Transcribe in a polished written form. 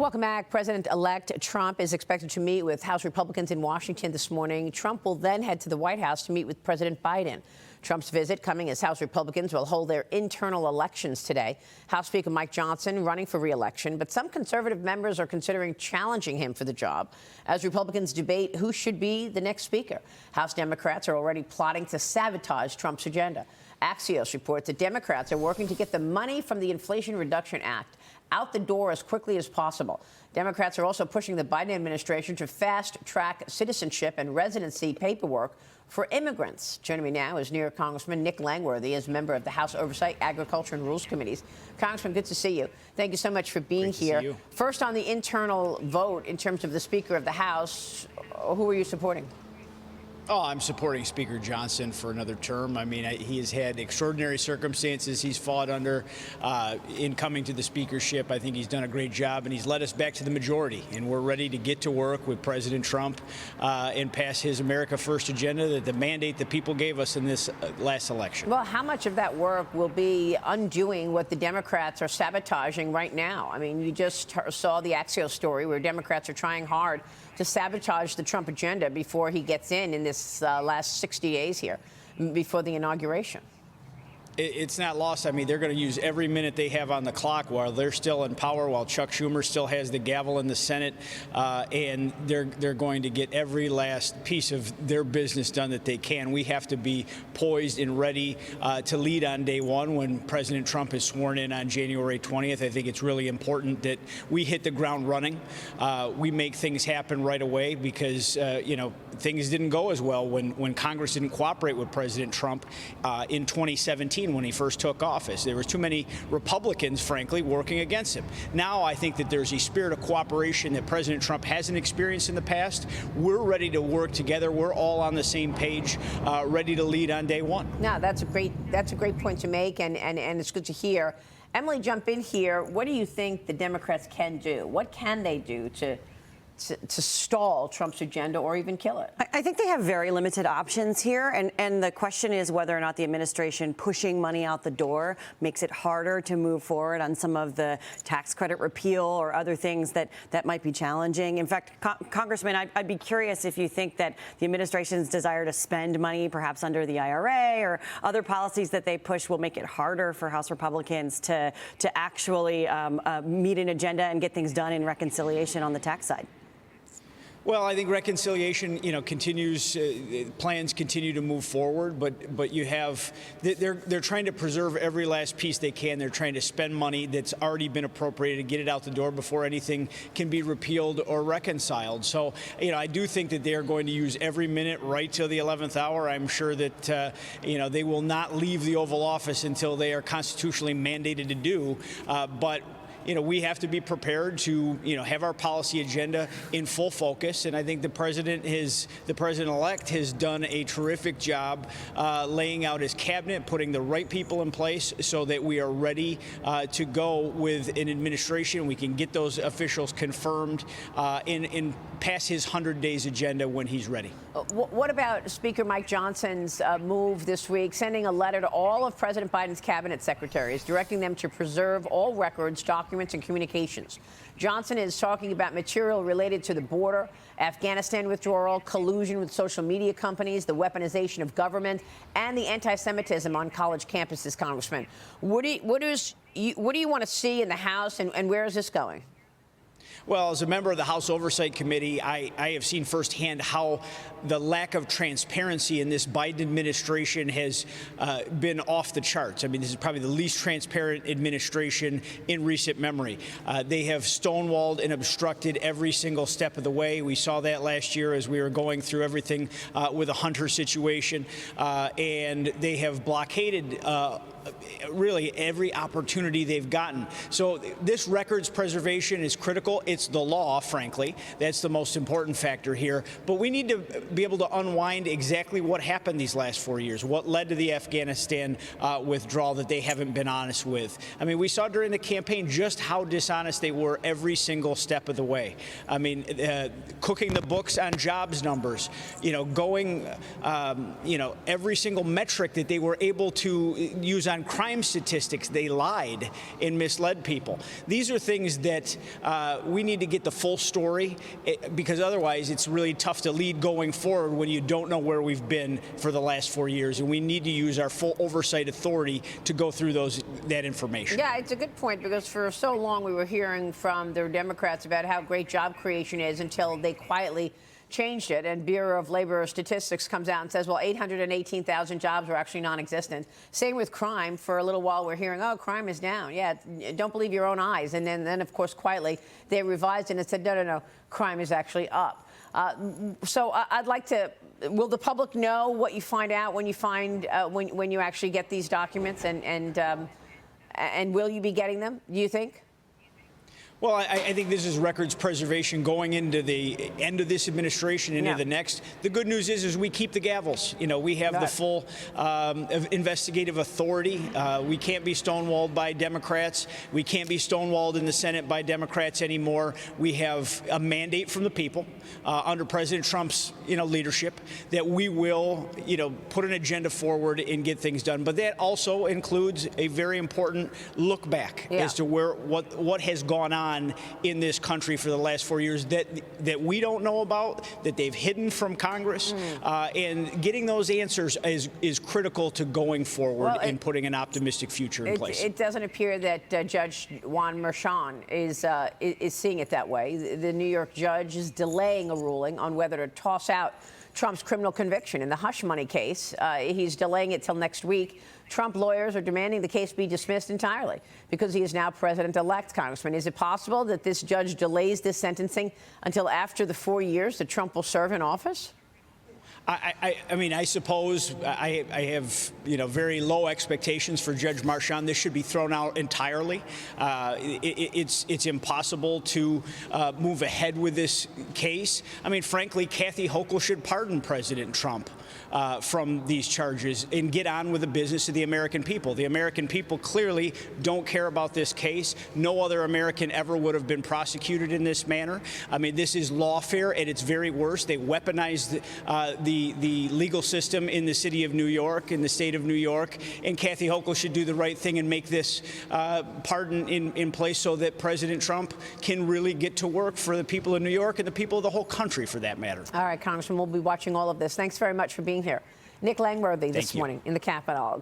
Welcome back. President-elect Trump is expected to meet with House Republicans in Washington this morning. Trump will then head to the White House to meet with President Biden. Trump's visit coming as House Republicans will hold their internal elections today. House Speaker Mike Johnson running for re-election, but some conservative members are considering challenging him for the job as Republicans debate who should be the next speaker. House Democrats are already plotting to sabotage Trump's agenda. Axios reports that Democrats are working to get the money from the Inflation Reduction Act out the door as quickly as possible. Democrats are also pushing the Biden administration to fast-track citizenship and residency paperwork for immigrants. Joining me now is New York Congressman Nick Langworthy, as member of the House Oversight, Agriculture and Rules Committees. Congressman, good to see you. Thank you so much for being here. First, on the internal vote in terms of the Speaker of the House, who are you supporting? Oh, I'm supporting Speaker Johnson for another term. I mean, he has had extraordinary circumstances he's fought under in coming to the speakership. I think he's done a great job, and he's led us back to the majority. And we're ready to get to work with President Trump and pass his America First agenda, the mandate that people gave us in this last election. Well, how much of that work will be undoing what the Democrats are sabotaging right now? I mean, you just saw the Axios story where Democrats are trying hard to sabotage the Trump agenda before he gets in this last 60 days here, before the inauguration. It's not lost. I mean, they're going to use every minute they have on the clock while they're still in power, while Chuck Schumer still has the gavel in the Senate, and they're going to get every last piece of their business done that they can. We have to be poised and ready to lead on day one when President Trump is sworn in on January 20th. I think it's really important that we hit the ground running. We make things happen right away because, things didn't go as well when Congress didn't cooperate with President Trump in 2017. When he first took office. There was too many Republicans, frankly, working against him. Now I think that there's a spirit of cooperation that President Trump hasn't experienced in the past. We're ready to work together. We're all on the same page, ready to lead on day one. No, that's a great point to make, and it's good to hear. Emily, jump in here. What do you think the Democrats can do? What can they do to stall Trump's agenda or even kill it? I think they have very limited options here. And the question is whether or not the administration pushing money out the door makes it harder to move forward on some of the tax credit repeal or other things that might be challenging. In fact, Congressman, I'd be curious if you think that the administration's desire to spend money, perhaps under the IRA or other policies that they push, will make it harder for House Republicans to actually meet an agenda and get things done in reconciliation on the tax side. Well, I think reconciliation, continues. Plans continue to move forward, but you have they're trying to preserve every last piece they can. They're trying to spend money that's already been appropriated, get it out the door before anything can be repealed or reconciled. So, I do think that they are going to use every minute right till the 11th hour. I'm sure that they will not leave the Oval Office until they are constitutionally mandated to do. But we have to be prepared to, have our policy agenda in full focus. And I think the president-elect has done a terrific job laying out his cabinet, putting the right people in place so that we are ready to go with an administration. We can get those officials confirmed and pass his 100 days agenda when he's ready. What about Speaker Mike Johnson's move this week, sending a letter to all of President Biden's cabinet secretaries, directing them to preserve all records, documents, and communications? Johnson is talking about material related to the border, Afghanistan withdrawal, collusion with social media companies, the weaponization of government, and the anti-Semitism on college campuses, Congressman. What do you want to see in the House, and where is this going? Well, as a member of the House Oversight Committee, I have seen firsthand how the lack of transparency in this Biden administration has been off the charts. I mean, this is probably the least transparent administration in recent memory. They have stonewalled and obstructed every single step of the way. We saw that last year as we were going through everything with the Hunter situation, and they have blockaded really every opportunity they've gotten. So this records preservation is critical. It's the law, frankly. That's the most important factor here. But we need to be able to unwind exactly what happened these last 4 years, what led to the Afghanistan withdrawal that they haven't been honest with. I mean, we saw during the campaign just how dishonest they were every single step of the way. I mean, cooking the books on jobs numbers, going, every single metric that they were able to use on crime statistics. They lied and misled people. These are things that we need to get the full story, because otherwise it's really tough to lead going forward when you don't know where we've been for the last 4 years. And we need to use our full oversight authority to go through that information. Yeah, it's a good point, because for so long we were hearing from the Democrats about how great job creation is until they quietly changed it, and Bureau of Labor Statistics comes out and says, well, 818,000 jobs were actually non-existent. Same with crime. For a little while we're hearing, oh, crime is down. Yeah, don't believe your own eyes. And then of course, quietly, they revised it and said, no, crime is actually up. So I'd like to, will the public know what you find out when you find, when you actually get these documents, and will you be getting them, do you think? Well, I think this is records preservation going into the end of this administration, into the next. The good news is we keep the gavels. You know, we have the full investigative authority. We can't be stonewalled by Democrats. We can't be stonewalled in the Senate by Democrats anymore. We have a mandate from the people under President Trump's, leadership that we will, put an agenda forward and get things done. But that also includes a very important look back as to what has gone on in this country for the last 4 years that we don't know about, that they've hidden from Congress, and getting those answers is critical to going forward and putting an optimistic future in place. It doesn't appear that Judge Juan Merchan is seeing it that way. The New York judge is delaying a ruling on whether to toss out Trump's criminal conviction in the hush money case. He's delaying it till next week. Trump lawyers are demanding the case be dismissed entirely because he is now president-elect. Congressman, is it possible that this judge delays this sentencing until after the 4 years that Trump will serve in office? I mean, I suppose I have, very low expectations for Judge Merchan. This should be thrown out entirely. It's impossible to move ahead with this case. I mean, frankly, Kathy Hochul should pardon President Trump from these charges and get on with the business of the American people. The American people clearly don't care about this case. No other American ever would have been prosecuted in this manner. I mean, this is lawfare at its very worst. They weaponized the legal system in the city of New York, in the state of New York, and Kathy Hochul should do the right thing and make this pardon in place so that President Trump can really get to work for the people of New York and the people of the whole country, for that matter. All right, Congressman, we'll be watching all of this. Thanks very much for being here. Nick Langworthy this morning in the Capitol.